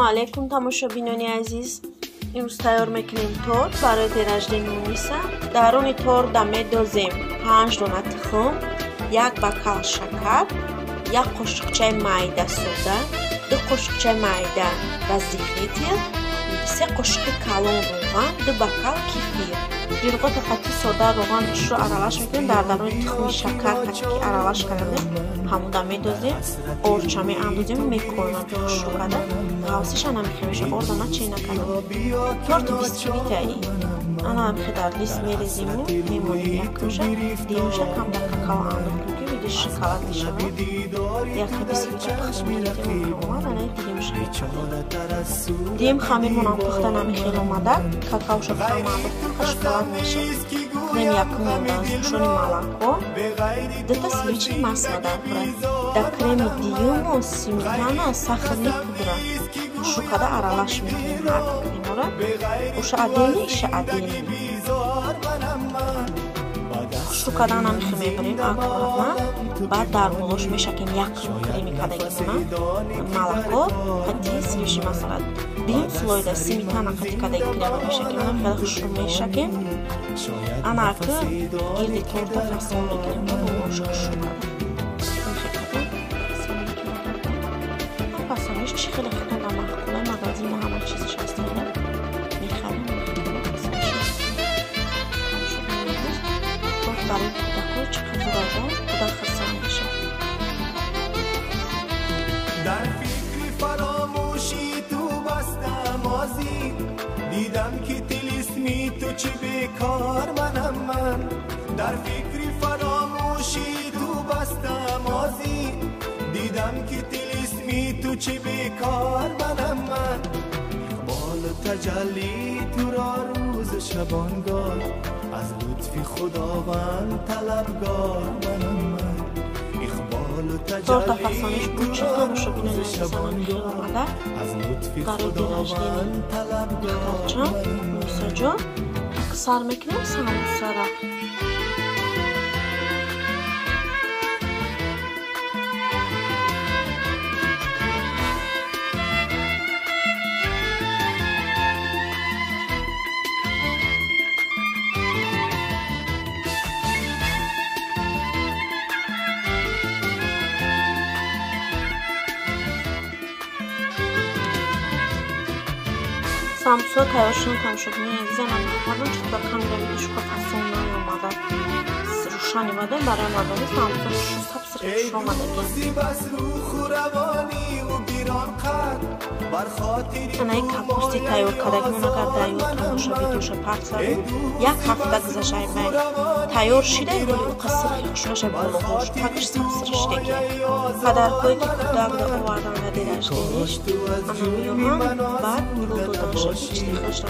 علیکم تماشابینان عزیز. امروز تیار میکنیم تورت برای درجه مونیسا. در آن تورت دم دوزیم 5 دانه تخم، 1 بکل شکر، 1 قاشقچه میده سودا، 2 قاشقچه میده و زیخیتیل، 3 قاشق کلون روغن، 2 بکل کیفیر. جرقات قطعی سودا روغنش رو عرالش میکنیم. در درون تخم شکر قطعی عرالش کردیم همون دم میدوزیم، اورچمی اندازیم میکنم خوشو کرده غوصش نمیخواه میشه اردانه چی نکنم. تورت بیسکویتایی انا هم در لیست میریزیم و میمونیم یک روشه دیموشه کم در کاکاو انداختوگی ویدی شکلات میشوه یک بیسکویت پخش میریزیم اومد انا دیموشه دیم خمیرمون هم پخته نمیخیل اومده کاکاوش رو خم انداختوگی شکلات میشه نیم یکم اندازیم شونی ملکو دوتا سویچی مسله در پره در کرم دیوم و سیمیتانه سخنی پودره شکده عرالش میکنیم هر کریم را اوش عدیلی ایش عدیلی شکده نمیخواه میبریم اکراتنا بعد در بلوش میشکیم یک کریمی کدگیمونه ملکو قطعی سویچی مسله دیم سلویده سیمیتانه قطعی کدگی کریم میشکیم خیلی خوشو میشکیم انا که گیردی تورتا فصل میکنیم و بلوش خوشو کرده پسانش چی خیلی خیلی نمخونه مغازین همه چیزش هست میخریم تورت برای کودکو چقدر زوراده کودک خسته میشه. در فکر فراموشی تو بستم آزی دیدم که تلیسمی تو چه بیکار منم من در فکر فراموشی تو بستم آزی دیدم که تلیسمی تو چه بیکار منم من اقبال تجلی تو را روز شبانگاه از لطف خداوند طلبگار منم من اقبال تجلی تو را روز شبانگاه از لطف خداوند طلبگار منم من اکثر میکنیم سموسه را سموسا تیار شدن تماشابینان عزیز من میخوادم چطور کامیرا ویدیوش که فصل نیومده روشن اومده برای مردمی سموسا شست تبصیرش رو اومده انا یک کپوستی تیار کردگیمون اگر در تماشا ویدیوش پرت زدیم یک هفته گذشته بین تیار شده ولی قصر خیخشونش بلوغوش تکش تبصیرش دیگه پدرکوی که کودک در اوردن و دیرش دیدیش انا میوهم بعد رو دادنش چیزی خوشتر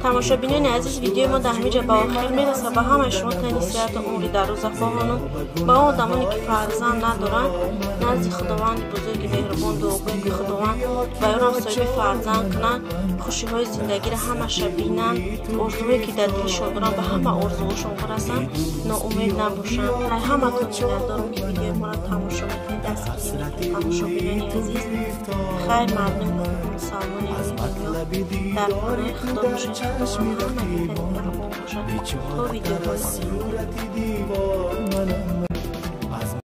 تماشابینان عزیز ویدیو ما در همینجا به آخر میرسه و همه شما تنیسیت عمری در روز خواهانو با اون آدمانی که فرزند ندارن نزد خداوند بزرگ مهربان دعا کنیم که خداوند و ایران صاحب فرزند کنن خوشی های زندگی را همه شبینن ارزوهایی که در دلشون دارن به همه ارزوهاشون برسن ناامید نباشن همه تون دارم که ویدیو ما را تماشا میکنید دست گیرید تماشابینان عزیز خیر مردم مسلمانی دنیا در خانه خدا باشد خداوند همه نگهبان باشد تا ویدیو